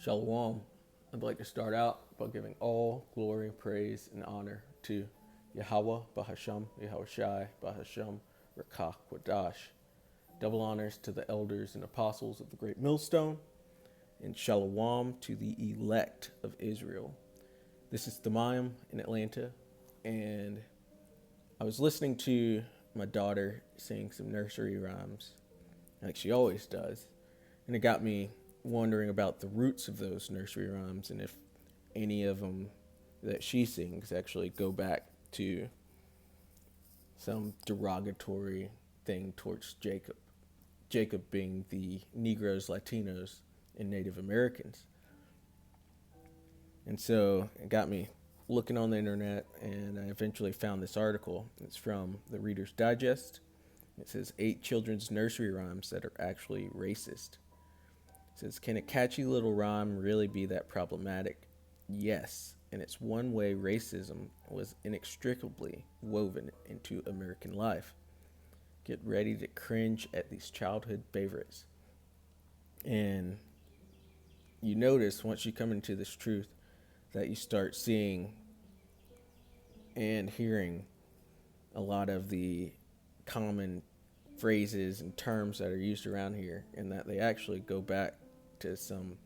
Shalom. I'd like to start out by giving all glory, praise, and honor to Yahweh, Bahasham, Yahweh Shai, Bahasham, Rakach, Wadash. Double honors to the elders and apostles of the great millstone, and Shalom to the elect of Israel. This is Eny in Atlanta, and I was listening to my daughter sing some nursery rhymes, like she always does, and it got me wondering about the roots of those nursery rhymes and if any of them that she sings actually go back to some derogatory thing towards Jacob. Jacob being the Negroes, Latinos, and Native Americans. And so it got me looking on the internet, and I eventually found this article. It's from the Reader's Digest. It says 8 children's nursery rhymes that are actually racist. It says, can a catchy little rhyme really be that problematic? Yes, and it's one way racism was inextricably woven into American life. Get ready to cringe at these childhood favorites. And you notice once you come into this truth that you start seeing and hearing a lot of the common phrases and terms that are used around here, and that they actually go back to some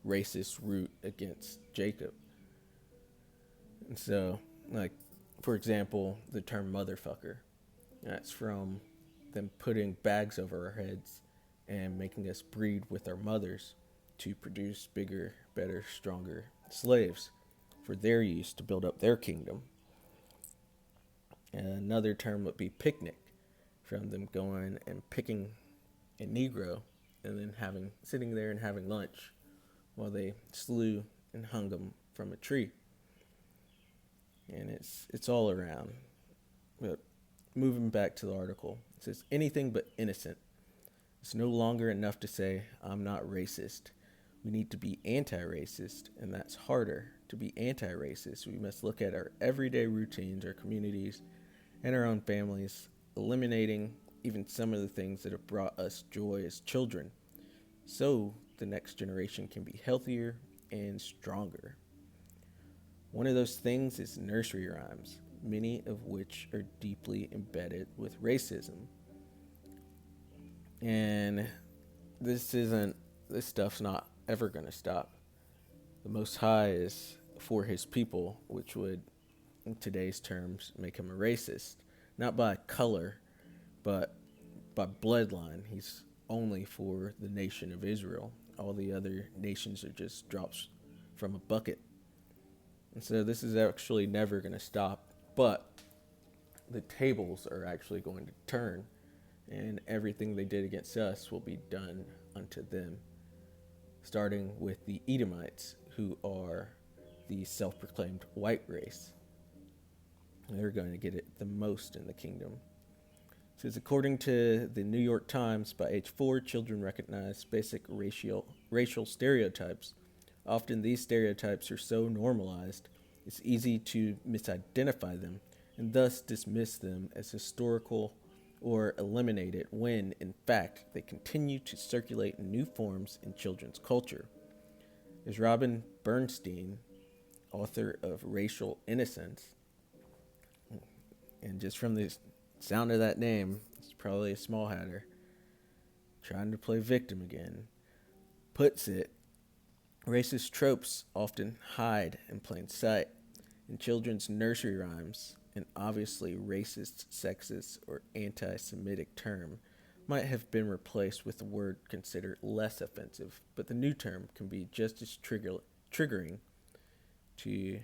racist root against Jacob. And so, like, for example, the term motherfucker, that's from them putting bags over our heads and making us breed with our mothers to produce bigger, better, stronger slaves for their use to build up their kingdom. And another term would be picnic, from them going and picking a Negro and then sitting there and having lunch while they slew and hung him from a tree. And it's all around. But moving back to the article, it says anything but innocent. It's no longer enough to say I'm not racist. We need to be anti-racist, and that's harder. To be anti-racist, we must look at our everyday routines, our communities, and our own families, eliminating even some of the things that have brought us joy as children, so the next generation can be healthier and stronger. One of those things is nursery rhymes, many of which are deeply embedded with racism. And this stuff's not ever going to stop. The Most High is for his people, which would, in today's terms, make him a racist. Not by color, but by bloodline. He's only for the nation of Israel. All the other nations are just drops from a bucket. And so this is actually never going to stop. But the tables are actually going to turn, and everything they did against us will be done unto them, starting with the Edomites, who are the self-proclaimed white race. They're going to get it the most in the kingdom. It says, according to the New York Times, by age 4, children recognize basic racial stereotypes. Often these stereotypes are so normalized, it's easy to misidentify them and thus dismiss them as historical or eliminate it when, in fact, they continue to circulate in new forms in children's culture. As Robin Bernstein, author of Racial Innocence, and just from the sound of that name, it's probably a small hatter, trying to play victim again, puts it, racist tropes often hide in plain sight. In children's nursery rhymes, an obviously racist, sexist, or anti-Semitic term might have been replaced with a word considered less offensive, but the new term can be just as triggering to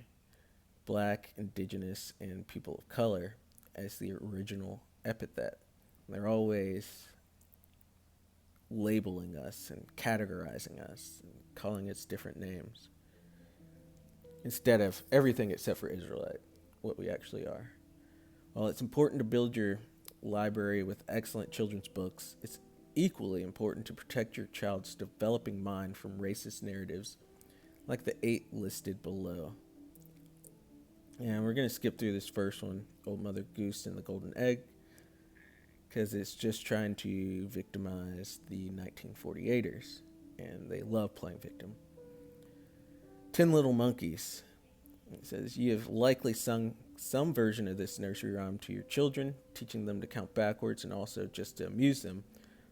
black, indigenous, and people of color as the original epithet. They're always labeling us and categorizing us and calling us different names instead of everything except for Israelite, what we actually are. While it's important to build your library with excellent children's books, it's equally important to protect your child's developing mind from racist narratives like the 8 listed below. And we're going to skip through this first one, Old Mother Goose and the Golden Egg, because it's just trying to victimize the 1948ers, and they love playing victim. Ten Little Monkeys. It says, you have likely sung some version of this nursery rhyme to your children, teaching them to count backwards and also just to amuse them,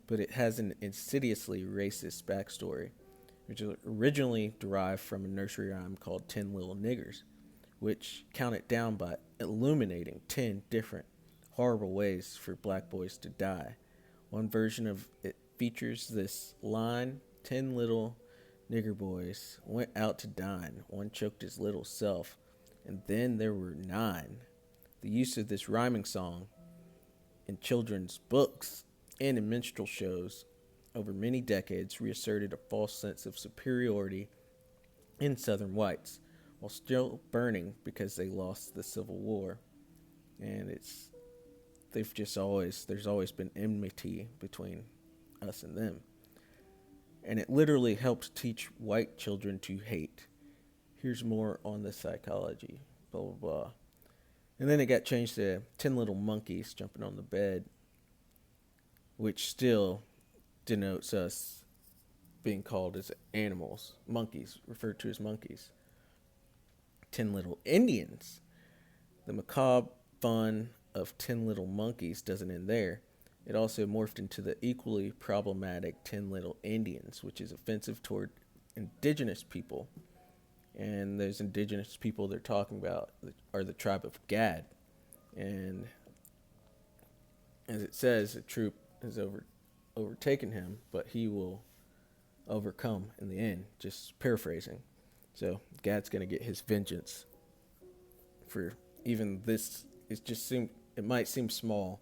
but it has an insidiously racist backstory, which is originally derived from a nursery rhyme called 10 Little Niggers, which counted down by illuminating 10 different horrible ways for black boys to die. One version of it features this line: 10 little nigger boys went out to dine. One choked his little self, and then there were 9. The use of this rhyming song in children's books and in minstrel shows over many decades reasserted a false sense of superiority in Southern whites, while still burning because they lost the Civil War. And there's always been enmity between us and them. And it literally helps teach white children to hate. Here's more on the psychology, blah, blah, blah. And then it got changed to 10 Little Monkeys jumping on the bed, which still denotes us being called as animals, monkeys, referred to as monkeys. 10 Little Indians. The macabre fun of 10 Little Monkeys doesn't end there. It also morphed into the equally problematic 10 Little Indians, which is offensive toward indigenous people. And those indigenous people they're talking about are the tribe of Gad. And as it says, a troop has overtaken him, but he will overcome in the end. Just paraphrasing. So Gad's going to get his vengeance for even this. It might seem small,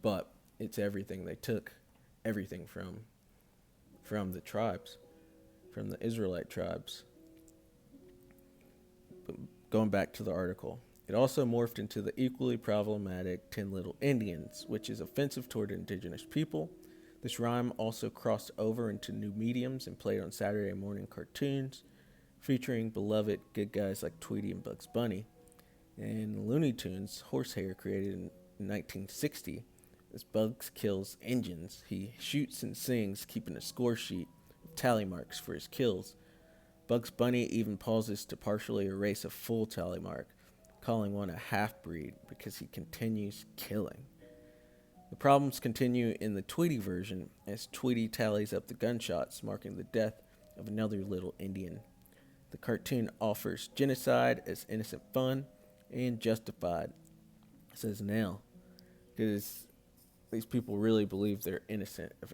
but it's everything. They took everything from the tribes, from the Israelite tribes. But going back to the article, it also morphed into the equally problematic 10 Little Indians, which is offensive toward indigenous people. This rhyme also crossed over into new mediums and played on Saturday morning cartoons, featuring beloved good guys like Tweety and Bugs Bunny. And Looney Tunes, Horsehair, created in 1960. As Bugs kills engines, he shoots and sings, keeping a score sheet of tally marks for his kills. Bugs Bunny even pauses to partially erase a full tally mark, calling one a half-breed because he continues killing. The problems continue in the Tweety version as Tweety tallies up the gunshots, marking the death of another little Indian. The cartoon offers genocide as innocent fun and justified, says Nell, because these people really believe they're innocent of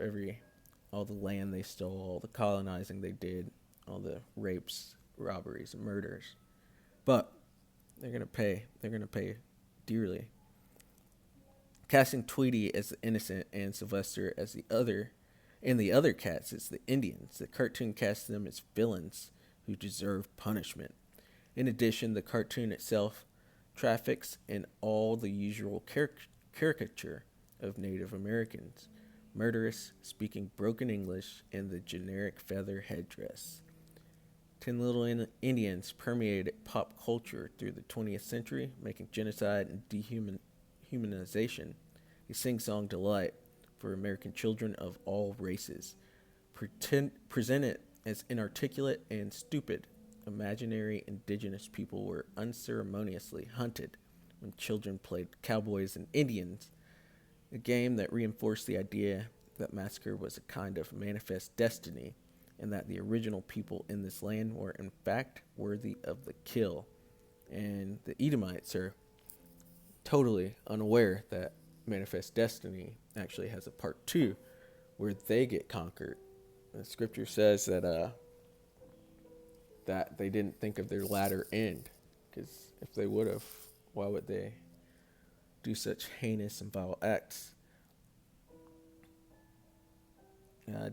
all the land they stole, all the colonizing they did, all the rapes, robberies, and murders. But they're gonna pay dearly. Casting Tweety as the innocent and Sylvester as the other cats as the Indians. The cartoon casts them as villains who deserve punishment. In addition, the cartoon itself traffics in all the usual caricature of Native Americans, murderous, speaking broken English, and the generic feather headdress. 10 Little Indians permeated pop culture through the 20th century, making genocide and dehumanization a sing-song delight for American children of all races. Presented as inarticulate and stupid, imaginary indigenous people were unceremoniously hunted when children played cowboys and Indians, a game that reinforced the idea that massacre was a kind of manifest destiny and that the original people in this land were in fact worthy of the kill. And the Edomites are totally unaware that manifest destiny actually has a part 2 where they get conquered. The scripture says that they didn't think of their latter end, because if they would have, why would they do such heinous and vile acts?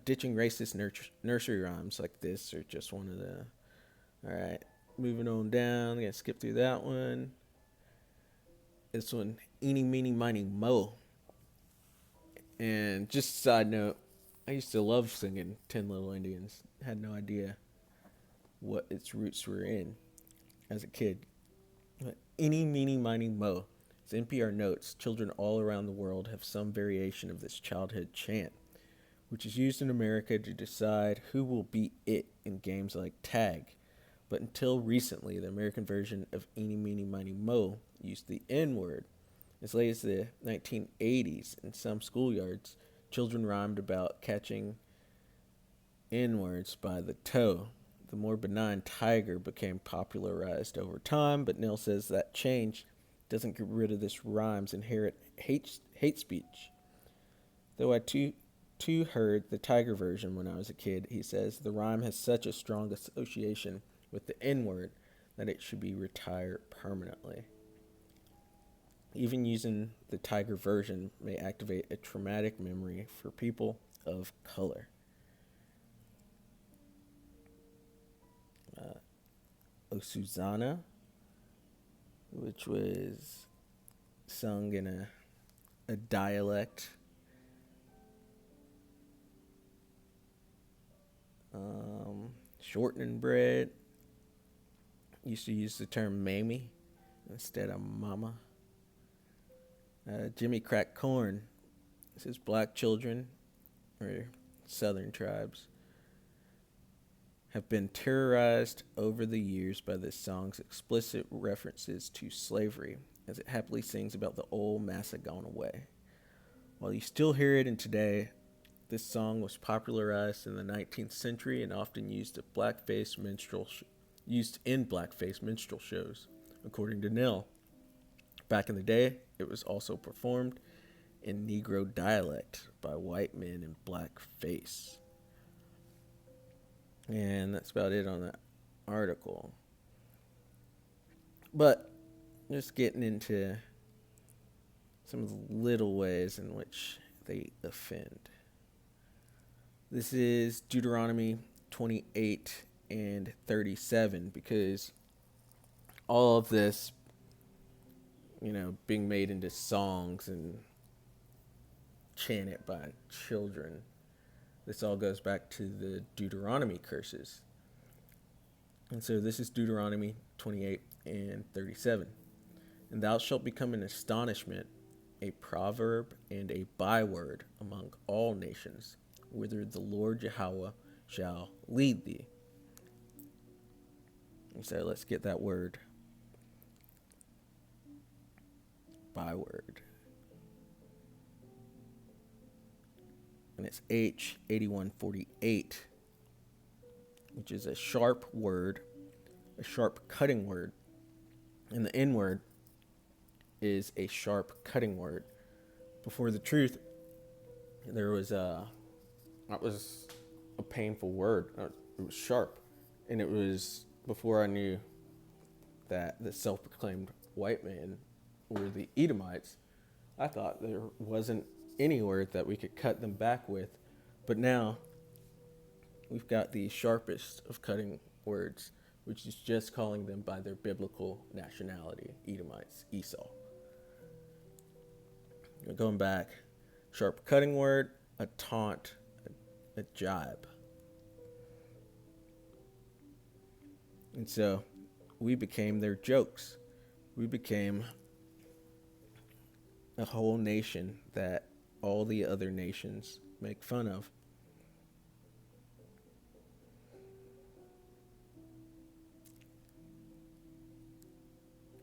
Ditching racist nursery rhymes like this are just one of the... Alright, moving on down. I'm going to skip through that one. This one, Eny Meeny Miny Moe. And just a side note, I used to love singing 10 Little Indians. Had no idea what its roots were in as a kid. But Eny Meeny Miny Moe. As NPR notes, children all around the world have some variation of this childhood chant, which is used in America to decide who will beat it in games like tag, But until recently, the American version of Eny Meeny Miny Moe used the N word. As late as the 1980s, in some schoolyards, children rhymed about catching N words by the toe. The more benign tiger became popularized over time, but Neil says that change doesn't get rid of this rhyme's inherent hate speech. Though I too heard the tiger version when I was a kid, he says the rhyme has such a strong association with the N word that it should be retired permanently. Even using the tiger version may activate a traumatic memory for people of color. O Susanna, which was sung in a dialect. Shortening bread used to use the term mammy instead of mama. Jimmy cracked corn. It says black children, or southern tribes, have been terrorized over the years by this song's explicit references to slavery, as it happily sings about the old massa gone away. While you still hear it in today, this song was popularized in the 19th century and often used in blackface minstrel shows, according to Nell. Back in the day, it was also performed in Negro dialect by white men in blackface. And that's about it on that article. But just getting into some of the little ways in which they offend. This is Deuteronomy 28 and 37, because all of this, being made into songs and chanted by children, this all goes back to the Deuteronomy curses. And so this is Deuteronomy 28 and 37. And thou shalt become an astonishment, a proverb, and a byword among all nations, whither the Lord Yahweh shall lead thee. And so let's get that word. Byword. And it's H8148, which is a sharp word, a sharp cutting word. And the N word is a sharp cutting word. Before the truth, there was that was a painful word. It was sharp. And it was before I knew that the self-proclaimed white men were the Edomites. I thought there wasn't any word that we could cut them back with. But now we've got the sharpest of cutting words, which is just calling them by their biblical nationality, Edomites, Esau. Going back, sharp cutting word, a taunt, a jibe. And so we became their jokes. We became a whole nation that all the other nations make fun of.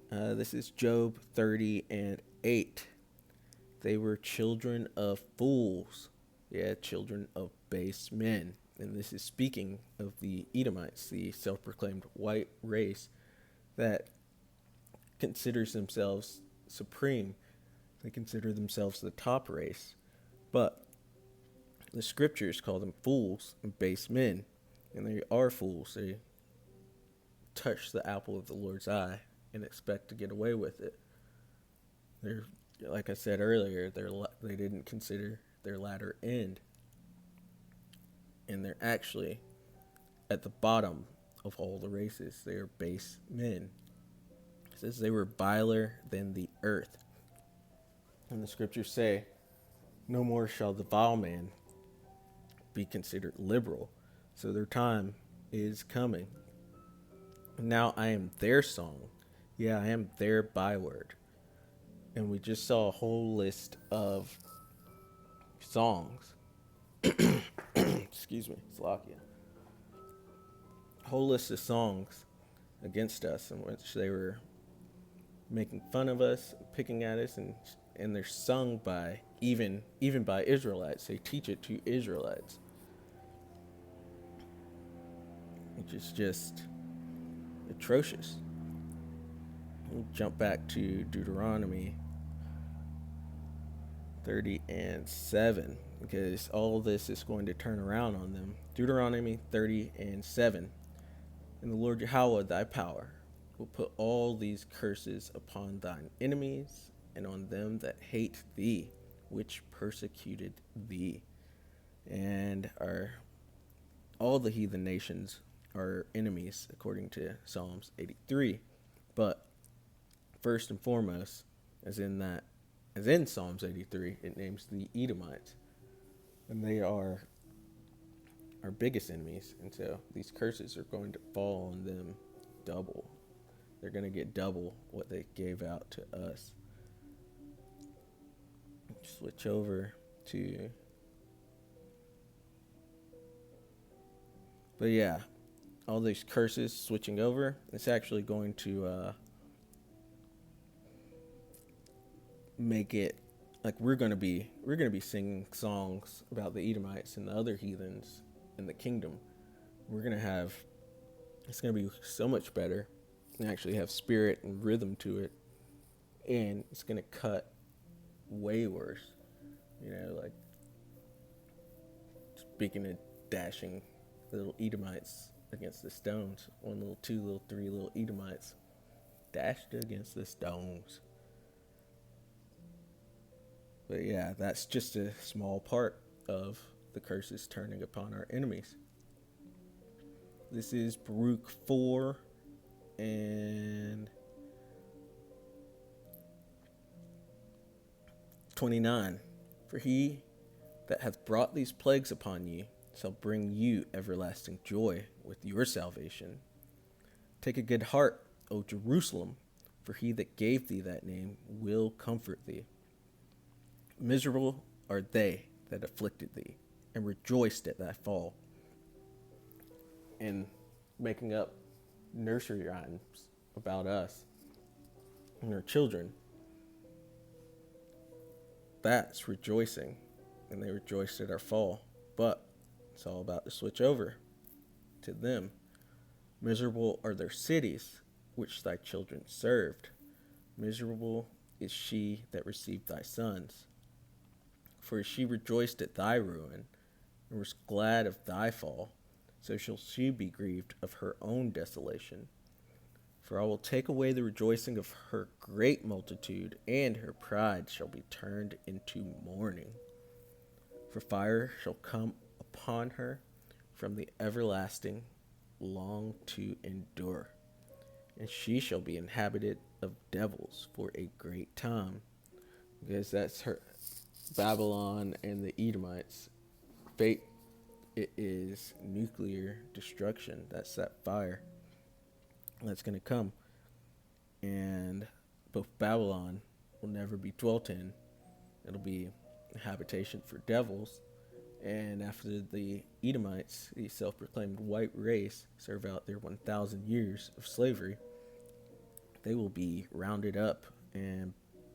This is Job 30 and 8. They were children of fools. Yeah, children of base men. And this is speaking of the Edomites, the self-proclaimed white race that considers themselves supreme. They consider themselves the top race. But the scriptures call them fools and base men. And they are fools. They touch the apple of the Lord's eye and expect to get away with it. They're, like I said earlier, they didn't consider their latter end. And they're actually at the bottom of all the races. They are base men. It says they were viler than the earth. And the scriptures say, no more shall the vile man be considered liberal. So their time is coming. Now I am their song. Yeah, I am their byword. And we just saw a whole list of songs. Excuse me, Slovakia. A whole list of songs against us, in which they were making fun of us, picking at us, and they're sung by even by Israelites. They teach it to Israelites, which is just atrocious. We'll jump back to Deuteronomy 30 and 7, because all this is going to turn around on them. Deuteronomy 30 and 7. And the Lord Yahweh thy power will put all these curses upon thine enemies and on them that hate thee, which persecuted thee. And all the heathen nations are enemies, according to Psalms 83. But first and foremost, as in Psalms 83, it names the Edomites. And they are our biggest enemies. And so these curses are going to fall on them double. They're going to get double what they gave out to us. Switch over to... But yeah, all these curses switching over, it's actually going to make it like we're gonna be singing songs about the Edomites and the other heathens in the kingdom. It's gonna be so much better and actually have spirit and rhythm to it, and it's gonna cut way worse. Like speaking of dashing little Edomites against the stones, 1 little 2 little 3 little Edomites dashed against the stones. But yeah, that's just a small part of the curses turning upon our enemies. This is Baruch 4 and 29. For he that hath brought these plagues upon you shall bring you everlasting joy with your salvation. Take a good heart, O Jerusalem, for he that gave thee that name will comfort thee. Miserable are they that afflicted thee, and rejoiced at thy fall. And making up nursery rhymes about us and our children. That's rejoicing, and they rejoiced at our fall. But it's all about to switch over to them. Miserable are their cities, which thy children served. Miserable is she that received thy sons. For she rejoiced at thy ruin, and was glad of thy fall, so shall she be grieved of her own desolation. For I will take away the rejoicing of her great multitude, and her pride shall be turned into mourning. For fire shall come upon her from the everlasting, long to endure. And she shall be inhabited of devils for a great time. Because that's her, Babylon and the Edomites' fate. It is nuclear destruction. That's that fire that's going to come. And both Babylon will never be dwelt in. It'll be a habitation for devils. And after the Edomites, the self-proclaimed white race, serve out their 1,000 years of slavery, they will be rounded up and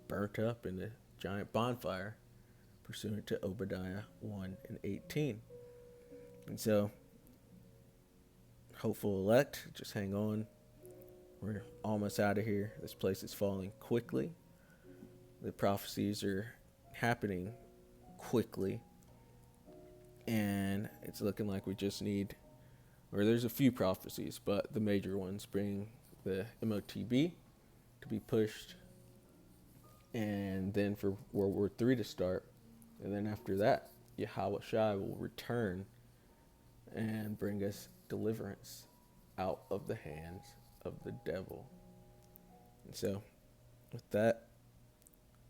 burnt up in a giant bonfire, pursuant to Obadiah 1 and 18. And so, hopeful elect, just hang on. We're almost out of here. This place is falling quickly. The prophecies are happening quickly. And it's looking like we just need, or there's a few prophecies, but the major ones bring the MOTB to be pushed, and then for World War III to start. And then after that, Yahweh Shai will return and bring us deliverance out of the hands of the devil. And so, with that,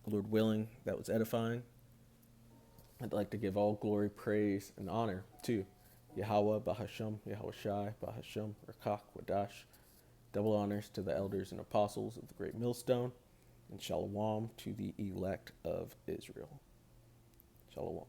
Lord willing, that was edifying. I'd like to give all glory, praise, and honor to Yahweh, Bahasham, Yahweh Shai, Bahasham, Rakach, Wadash. Double honors to the elders and apostles of the great millstone, and shalom to the elect of Israel. Shalom.